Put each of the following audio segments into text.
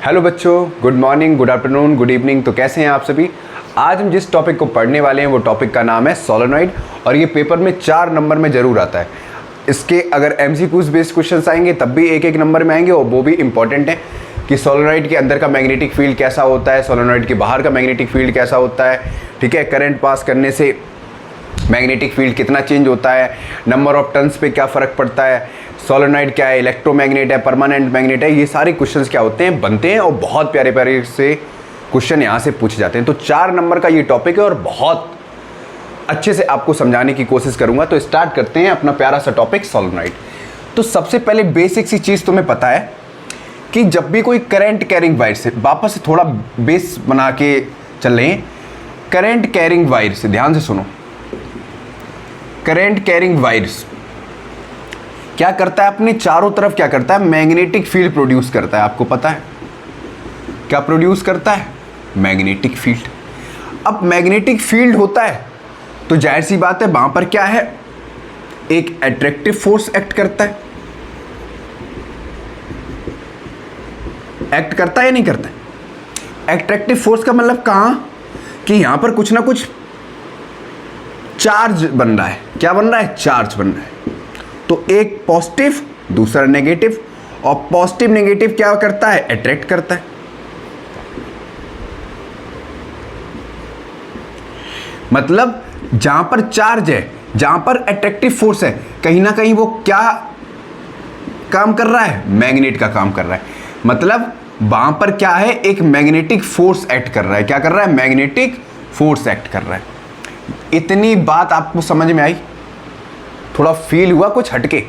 Hello बच्चों, good morning, good afternoon, good evening. तो कैसे हैं आप सभी। आज हम जिस टॉपिक को पढ़ने वाले हैं वो टॉपिक का नाम है सोलेनॉइड और ये पेपर में 4 नंबर में ज़रूर आता है। इसके अगर एमसीक्यूज बेस्ड क्वेश्चंस आएंगे तब भी एक नंबर में आएंगे और वो भी इंपॉर्टेंट है कि सोलेनॉइड के अंदर का मैग्नेटिक फील्ड कैसा होता है, सोलेनॉइड के बाहर का मैग्नेटिक फील्ड कैसा होता है, ठीक है। करंट पास करने से मैग्नेटिक फील्ड कितना चेंज होता है, नंबर ऑफ टर्न्स पे क्या फ़र्क पड़ता है, सोलेनॉइड क्या है, इलेक्ट्रोमैग्नेट है, परमानेंट मैग्नेट है, ये सारे क्वेश्चंस क्या होते हैं, बनते हैं और बहुत प्यारे प्यारे से क्वेश्चन यहाँ से पूछे जाते हैं। तो 4 नंबर का ये टॉपिक है और बहुत अच्छे से आपको समझाने की कोशिश करूँगा। तो स्टार्ट करते हैं अपना प्यारा सा टॉपिक सोलेनॉइड। तो सबसे पहले बेसिक सी चीज़ तुम्हें पता है कि जब भी कोई करंट कैरिंग वायर से, वापस से थोड़ा बेस बना के चल रहे हैं, करंट कैरिंग वायर से ध्यान से सुनो। करंट कैरिंग वायर्स क्या करता है, अपने चारों तरफ क्या करता है, मैग्नेटिक फील्ड प्रोड्यूस करता है। आपको पता है क्या प्रोड्यूस करता है, मैग्नेटिक फील्ड। अब मैग्नेटिक फील्ड होता है तो जाहिर सी बात है वहां पर क्या है, एक अट्रैक्टिव फोर्स एक्ट करता है। एक्ट करता है या नहीं करता है। अट्रैक्टिव फोर्स का मतलब कहां कि यहां पर कुछ ना कुछ चार्ज बन रहा है। क्या बन रहा है, चार्ज बन रहा है। तो एक पॉजिटिव दूसरा नेगेटिव, और पॉजिटिव नेगेटिव क्या करता है, अट्रैक्ट करता है। मतलब जहां पर चार्ज है, जहां पर अट्रैक्टिव फोर्स है, कहीं ना कहीं वो क्या काम कर रहा है, मैग्नेट का काम कर रहा है। मतलब वहां पर क्या है, एक मैग्नेटिक फोर्स एक्ट कर रहा है। क्या कर रहा है, मैग्नेटिक फोर्स एक्ट कर रहा है। इतनी बात आपको समझ में आई, थोड़ा फील हुआ कुछ हटके,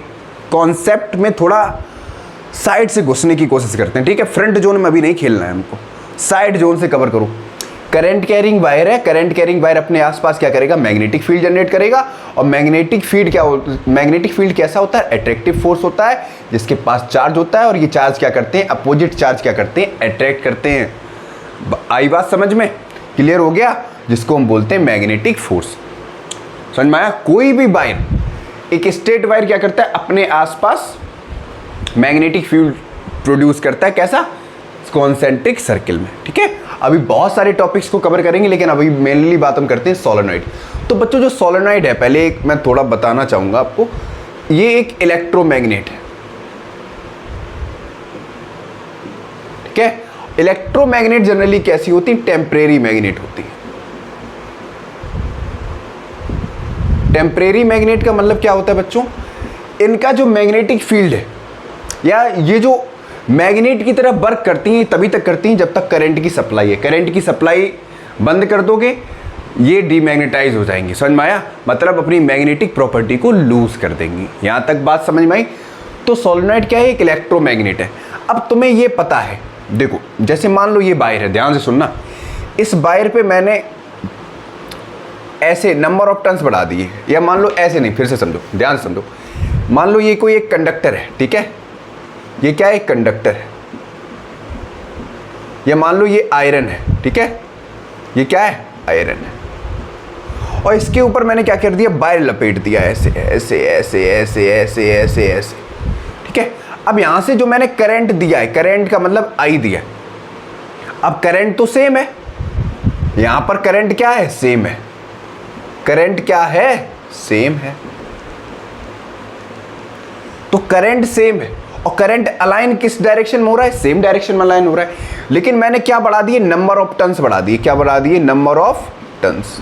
कॉन्सेप्ट में थोड़ा साइड से घुसने की कोशिश करते हैं, ठीक है। फ्रंट जोन में अभी नहीं खेलना है हमको, साइड जोन से कवर करो। करंट कैरिंग वायर है, करंट कैरिंग वायर अपने आसपास क्या करेगा, मैग्नेटिक फील्ड जनरेट करेगा। और मैग्नेटिक फील्ड कैसा होता है, अट्रैक्टिव फोर्स होता है जिसके पास चार्ज होता है, और ये चार्ज क्या करते हैं, अपोजिट चार्ज क्या करते हैं, अट्रैक्ट करते हैं। आई बात समझ में, क्लियर हो गया, जिसको हम बोलते हैं मैग्नेटिक फोर्स। समझ में आया। कोई भी वायर, एक स्ट्रेट वायर क्या करता है, अपने आसपास मैग्नेटिक फील्ड प्रोड्यूस करता है। कैसा, कॉन्सेंट्रिक सर्किल में, ठीक है। अभी बहुत सारे टॉपिक्स को कवर करेंगे लेकिन अभी मेनली बात हम करते हैं सोलेनॉइड। तो बच्चों जो सोलेनॉइड है, पहले एक मैं थोड़ा बताना चाहूंगा आपको, ये एक इलेक्ट्रोमैग्नेट है, ठीक है। इलेक्ट्रोमैग्नेट जनरली कैसी होती है, टेम्परेरी मैग्नेट होती है। टेम्परेरी मैग्नेट का मतलब क्या होता है बच्चों, इनका जो मैग्नेटिक फील्ड है, या ये जो मैग्नेट की तरह वर्क करती हैं तभी तक करती हैं जब तक करंट की सप्लाई है। करंट की सप्लाई बंद कर दोगे, ये डीमैग्नेटाइज हो जाएंगी। समझ में आया, मतलब अपनी मैग्नेटिक प्रॉपर्टी को लूज कर देंगी। यहां तक बात समझ में आई। तो सोलेनॉइड क्या है, एक इलेक्ट्रोमैग्नेट है। अब तुम्हें ये पता है, देखो जैसे मान लो ये वायर है, ध्यान से सुनना। इस वायर पे मैंने ऐसे नंबर ऑफ टर्न्स बढ़ा दिए, या मान लो ऐसे नहीं, फिर से समझो, ध्यान से समझो। मान लो ये कोई एक कंडक्टर है, ठीक है, ये क्या है, एक कंडक्टर है। या मान लो ये आयरन है, ठीक है, ये क्या है, आयरन है। और इसके ऊपर मैंने क्या कर दिया, वायर लपेट दिया, ऐसे ऐसे ऐसे ऐसे ऐसे ऐसे ऐसे, ठीक है। अब यहां से जो मैंने करंट दिया है, करंट का मतलब आई दिया। अब करंट तो सेम है, यहां पर करंट क्या है, सेम है। करंट क्या है, सेम है। तो करंट सेम है और करंट अलाइन किस डायरेक्शन में हो रहा है, सेम डायरेक्शन में अलाइन हो रहा है। लेकिन मैंने क्या बढ़ा दिए, नंबर ऑफ टर्न्स बढ़ा दिए। क्या बढ़ा दिए, number of turns.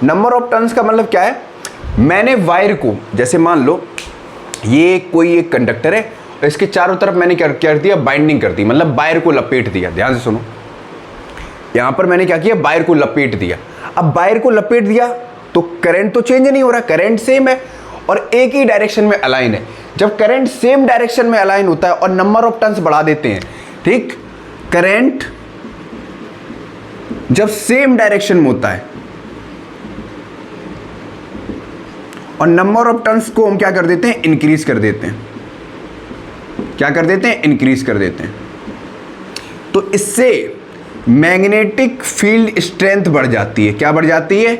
Number of turns का मतलब क्या है, मैंने वायर को, जैसे मान लो ये कोई एक कंडक्टर है, इसके चारों तरफ मैंने क्या कर दिया, बाइंडिंग कर दी, मतलब वायर को लपेट दिया। ध्यान से सुनो, यहां पर मैंने क्या किया, वायर को लपेट दिया। अब वायर को लपेट दिया तो करंट तो चेंज नहीं हो रहा, करंट सेम है और एक ही डायरेक्शन में अलाइन है। जब करंट सेम डायरेक्शन में अलाइन होता है और नंबर ऑफ टर्न्स बढ़ा देते हैं, ठीक, करंट जब सेम डायरेक्शन में होता है और नंबर ऑफ टर्न्स को हम क्या कर देते हैं, इंक्रीज कर देते हैं। क्या कर देते हैं, इंक्रीज कर देते हैं। तो इससे मैग्नेटिक फील्ड स्ट्रेंथ बढ़ जाती है। क्या बढ़ जाती है,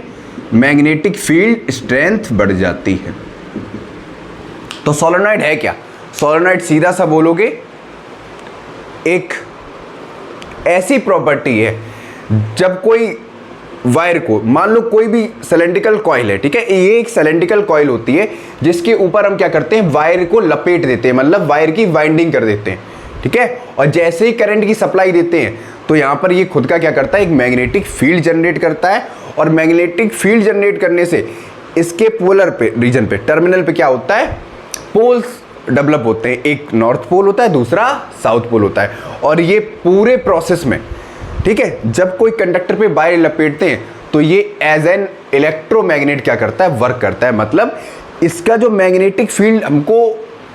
मैग्नेटिक फील्ड स्ट्रेंथ बढ़ जाती है। तो सोलेनॉइड है क्या, सोलेनॉइड सीधा सा बोलोगे एक ऐसी प्रॉपर्टी है, जब कोई वायर को, मान लो कोई भी सिलेंड्रिकल कॉइल है, ठीक है, ये एक सिलेंड्रिकल कॉइल होती है जिसके ऊपर हम क्या करते हैं, वायर को लपेट देते हैं, मतलब वायर की वाइंडिंग कर देते हैं, ठीक है। और जैसे ही करंट की सप्लाई देते हैं तो यहाँ पर ये खुद का क्या करता है, एक मैग्नेटिक फील्ड जनरेट करता है, और मैग्नेटिक फील्ड जनरेट करने से इसके पोलर पे, रीजन पे, टर्मिनल पे क्या होता है, पोल्स डेवलप होते हैं। एक नॉर्थ पोल होता है, दूसरा साउथ पोल होता है। और ये पूरे प्रोसेस में, ठीक है, जब कोई कंडक्टर पे वायर लपेटते हैं तो ये एज एन इलेक्ट्रोमैग्नेट क्या करता है, वर्क करता है। मतलब इसका जो मैग्नेटिक फील्ड हमको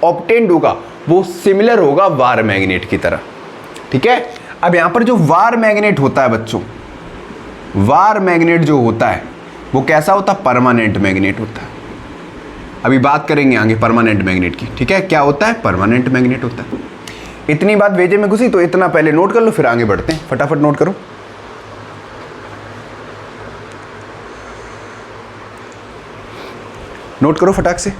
ऑब्टेन्ड होगा वो सिमिलर होगा वार मैग्नेट की तरह, ठीक है। अब यहां पर जो वार मैग्नेट होता है बच्चों, वार मैग्नेट जो होता है वो कैसा होता है, परमानेंट मैग्नेट होता है। अभी बात करेंगे आगे परमानेंट मैग्नेट की, ठीक है। क्या होता है, परमानेंट मैग्नेट होता है। इतनी बात वेजे में घुसी तो इतना पहले नोट कर लो, फिर आगे बढ़ते हैं। फटाफट नोट करो। नोट करो फटाक से।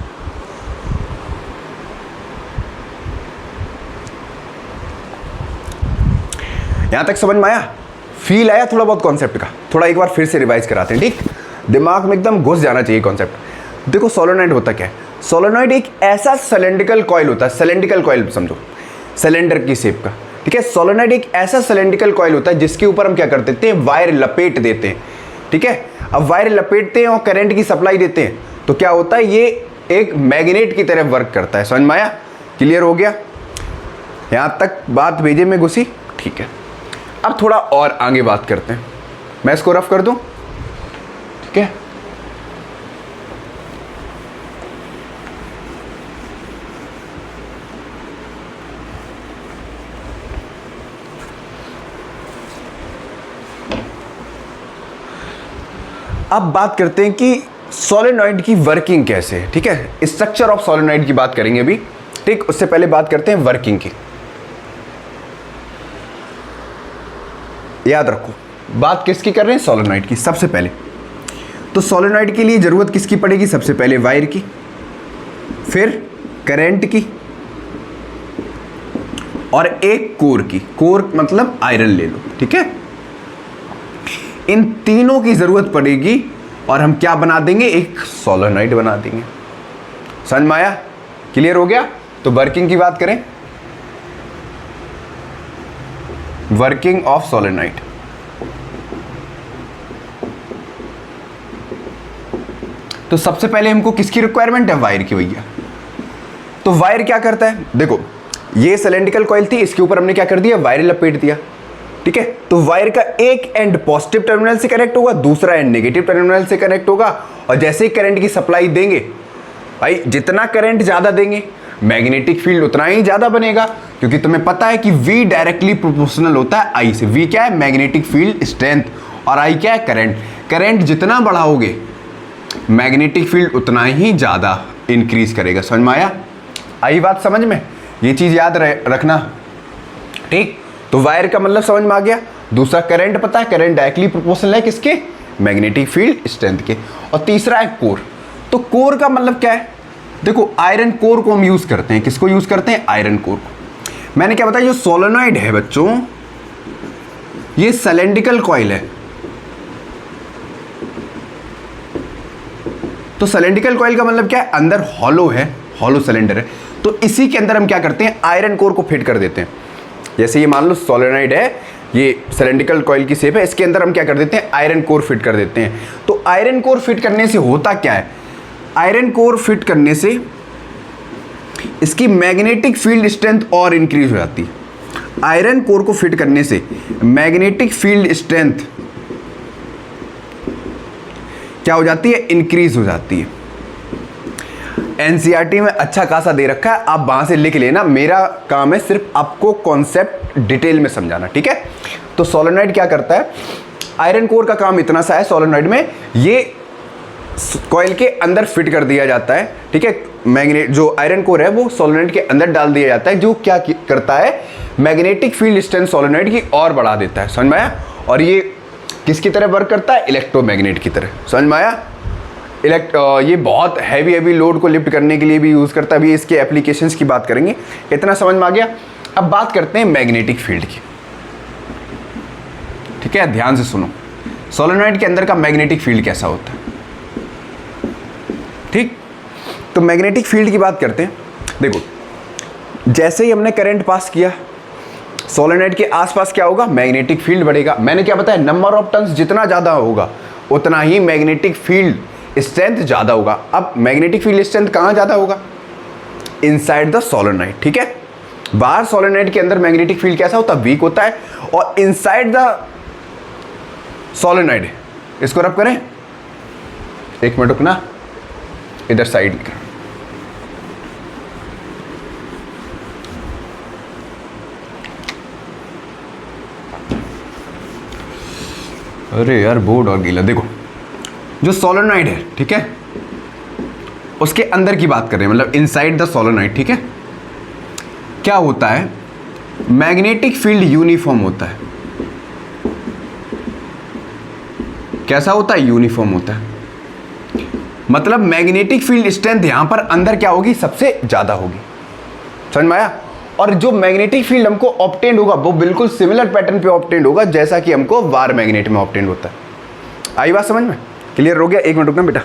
यहां तक समझ में आया, फील आया थोड़ा बहुत कॉन्सेप्ट का? थोड़ा एक बार फिर से रिवाइज कराते हैं, ठीक, दिमाग में एकदम घुस जाना चाहिए कॉन्सेप्ट। देखो सोलेनॉइड होता क्या है, सोलेनॉइड एक ऐसा सिलेंड्रिकल कॉइल होता है, सिलेंड्रिकल कॉइल समझो, सिलेंडर की शेप का, ठीक है। सोलेनॉइड एक ऐसा सिलेंड्रिकल कॉइल होता है जिसके ऊपर हम क्या कर देते हैं, वायर लपेट देते हैं, ठीक है। अब वायर लपेटते हैं और करंट की सप्लाई देते हैं तो क्या होता है, ये एक मैग्नेट की तरह वर्क करता है। समझ में आया, क्लियर हो गया? यहां तक बात भेजे में घुसी, ठीक है। अब थोड़ा और आगे बात करते हैं, मैं इसको रफ कर दूं, ठीक है। अब बात करते हैं कि सोलेनॉइड की वर्किंग कैसे है, ठीक है। स्ट्रक्चर ऑफ सोलेनॉइड की बात करेंगे अभी, ठीक। उससे पहले बात करते हैं वर्किंग की। याद रखो बात किसकी कर रहे हैं, सोलेनॉइड की। सबसे पहले तो सोलेनॉइड के लिए जरूरत किसकी पड़ेगी, सबसे पहले वायर की, फिर करंट की, और एक कोर की। कोर मतलब आयरन ले लो, ठीक है। इन तीनों की जरूरत पड़ेगी और हम क्या बना देंगे, एक सोलेनॉइड बना देंगे। समझ में आया, क्लियर हो गया? तो वर्किंग की बात करें, वर्किंग ऑफ सोलेनॉइड। तो सबसे पहले हमको किसकी रिक्वायरमेंट है, वायर की भैया। तो वायर क्या करता है, देखो ये सिलेंड्रिकल कॉइल थी, इसके ऊपर हमने क्या कर दिया, वायर लपेट दिया, ठीक है। तो वायर का एक एंड पॉजिटिव टर्मिनल से कनेक्ट होगा, दूसरा एंड नेगेटिव टर्मिनल से कनेक्ट होगा। और जैसे ही करंट की सप्लाई देंगे, भाई जितना करंट ज्यादा देंगे मैग्नेटिक फील्ड उतना ही ज्यादा बनेगा, क्योंकि तुम्हें पता है कि V डायरेक्टली प्रोपोर्शनल होता है I से। V क्या है, मैग्नेटिक फील्ड स्ट्रेंथ, और I क्या है, करंट। करंट जितना बढ़ाओगे मैग्नेटिक फील्ड उतना ही ज्यादा इंक्रीज करेगा। समझ में आया? आई बात समझ में? ये चीज याद रखना, ठीक। तो वायर का मतलब समझ में आ गया। दूसरा करंट पता है, करंट डायरेक्टली प्रोपोर्शनल है किसके, मैग्नेटिक फील्ड स्ट्रेंथ के। और तीसरा है कोर। तो कोर का मतलब क्या है, देखो आयरन कोर को हम यूज करते हैं, किसको यूज करते हैं, आयरन कोर को। मैंने क्या बताया, जो सोलेनॉइड है बच्चों, ये सिलेंड्रिकल कॉइल है। तो सिलेंड्रिकल कॉइल का मतलब क्या है, अंदर हॉलो है, हॉलो सिलेंडर है। तो इसी के अंदर हम क्या करते हैं, आयरन कोर को फिट कर देते हैं। जैसे ये मान लो सोलेनॉइड है, ये सिलेंड्रिकल कॉइल की शेप है, इसके अंदर हम क्या कर देते हैं, आयरन कोर फिट कर देते हैं। तो आयरन कोर फिट करने से होता क्या है, आयरन कोर फिट करने से इसकी मैग्नेटिक फील्ड स्ट्रेंथ और इंक्रीज हो जाती है। आयरन कोर को फिट करने से मैग्नेटिक फील्ड स्ट्रेंथ क्या हो जाती है, इंक्रीज हो जाती है। एनसीईआरटी में अच्छा खासा दे रखा है, आप वहां से लिख लेना। मेरा काम है सिर्फ आपको कॉन्सेप्ट डिटेल में समझाना, ठीक है। तो सोलेनॉइड क्या करता है, आयरन कोर का काम इतना सा है, सोलेनॉइड में ये कॉइल के अंदर फिट कर दिया जाता है, ठीक है। मैग्नेट जो आयरन कोर है वो सोलेनॉइड के अंदर डाल दिया जाता है, जो क्या करता है, मैग्नेटिक फील्ड स्ट्रेंथ सोलेनॉइड की और बढ़ा देता है। समझ में आया? और ये किसकी तरह वर्क करता है, इलेक्ट्रोमैग्नेट की तरह। समझ में आया? ये बहुत हैवी लोड को लिफ्ट करने के लिए भी यूज़ करता है। अभी इसके एप्लीकेशंस की बात करेंगे। इतना समझ में आ गया। अब बात करते हैं मैग्नेटिक फील्ड की। ठीक है, ध्यान से सुनो। सोलेनॉइड के अंदर का मैग्नेटिक फील्ड कैसा होता है, ठीक। तो मैग्नेटिक फील्ड की बात करते हैं। देखो, जैसे ही हमने करंट पास किया, सोलेनॉइड के आसपास क्या होगा, मैग्नेटिक फील्ड बढ़ेगा। मैंने क्या बताया, नंबर ऑफ टर्न्स जितना ज़्यादा होगा उतना ही मैग्नेटिक फील्ड स्ट्रेंथ ज़्यादा होगा। अब मैग्नेटिक फील्ड स्ट्रेंथ कहाँ ज़्यादा होगा, इनसाइड द सोलेनॉइड, ठीक है। बाहर सोलेनॉइड के अंदर मैग्नेटिक फील्ड कैसा होता है, वीक होता है, और इनसाइड द सोलेनॉइड, इसको रब करें, एक मिनट रुकना, इधर साइड में। अरे यार बोर्ड और गीला। देखो, जो सोलेनॉइड है, ठीक है, उसके अंदर की बात कर रहे हैं, मतलब इनसाइड द सोलेनॉइड, ठीक है। क्या होता है, मैग्नेटिक फील्ड यूनिफॉर्म होता है। कैसा होता है, यूनिफॉर्म होता है। मतलब मैग्नेटिक फील्ड स्ट्रेंथ यहां पर अंदर क्या होगी, सबसे ज्यादा होगी। समझ में आया। और जो मैग्नेटिक फील्ड हमको ऑब्टेंड होगा वो बिल्कुल सिमिलर पैटर्न पे ऑब्टेंड होगा जैसा कि हमको वार मैग्नेट में ऑब्टेंड होता है। आई बात समझ में, क्लियर हो गया। एक मिनट रुकना बेटा।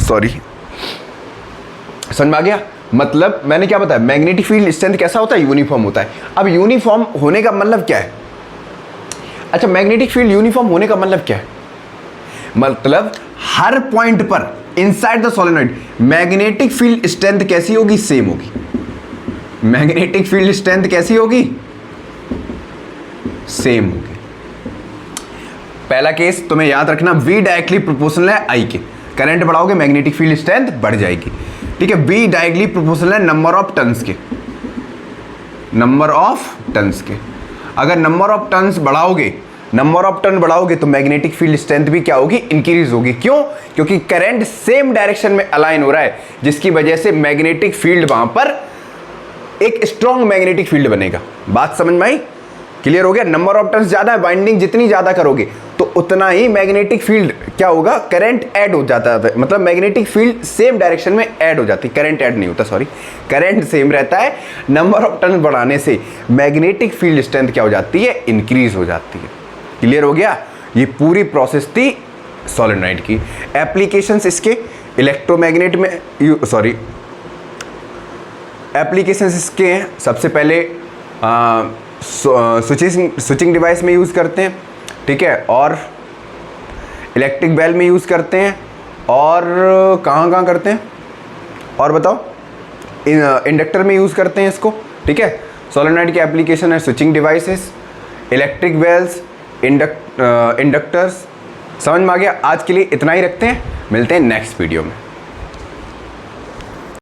सॉरी, समझ में आ गया। मतलब मैंने क्या बताया, मैग्नेटिक फील्ड स्ट्रेंथ कैसा होता है, यूनिफॉर्म होता है। अब यूनिफॉर्म होने का मतलब क्या है, अच्छा मैग्नेटिक फील्ड यूनिफॉर्म होने का मतलब क्या है, मतलब हर पॉइंट पर inside the solenoid magnetic field strength कैसी होगी, सेम होगी। मैग्नेटिक फील्ड स्ट्रेंथ कैसी होगी, सेम होगी। पहला केस तुम्हें याद रखना, V डायरेक्टली प्रोपोर्शनल है I के। करंट बढ़ाओगे मैग्नेटिक फील्ड स्ट्रेंथ बढ़ जाएगी, ठीक है। V डायरेक्टली प्रोपोर्शनल है नंबर ऑफ टर्न्स के, नंबर ऑफ टर्न्स के। अगर नंबर ऑफ टर्न्स बढ़ाओगे, नंबर ऑफ टर्न बढ़ाओगे तो मैग्नेटिक फील्ड स्ट्रेंथ भी क्या होगी, इंक्रीज होगी। क्यों, क्योंकि करंट सेम डायरेक्शन में अलाइन हो रहा है, जिसकी वजह से मैग्नेटिक फील्ड वहां पर एक स्ट्रॉन्ग मैग्नेटिक फील्ड बनेगा। बात समझ में आई, क्लियर हो गया। नंबर ऑफ टर्न्स ज्यादा है, बाइंडिंग जितनी ज्यादा करोगे तो उतना ही मैग्नेटिक फील्ड क्या होगा, करंट ऐड हो जाता है। मतलब मैग्नेटिक फील्ड सेम डायरेक्शन में ऐड हो जाती है, करंट ऐड नहीं होता, सॉरी, करंट सेम रहता है। नंबर ऑफ टर्न बढ़ाने से मैग्नेटिक फील्ड स्ट्रेंथ क्या हो जाती है, इंक्रीज हो जाती है। क्लियर हो गया। ये पूरी प्रोसेस थी सोलेनॉइड की। एप्लीकेशंस इसके इलेक्ट्रोमैग्नेट में, सॉरी, एप्लीकेशंस इसके हैं। सबसे पहले स्विचिंग डिवाइस में यूज़ करते हैं, ठीक है, और इलेक्ट्रिक बेल में यूज़ करते हैं, और कहाँ करते हैं, और बताओ, इंडक्टर में यूज़ करते हैं इसको, ठीक है। सोलेनॉइड की एप्लीकेशन है switching devices, electric bells, inductors. समझ में आ गया। आज के लिए इतना ही रखते हैं, मिलते हैं नेक्स्ट वीडियो में।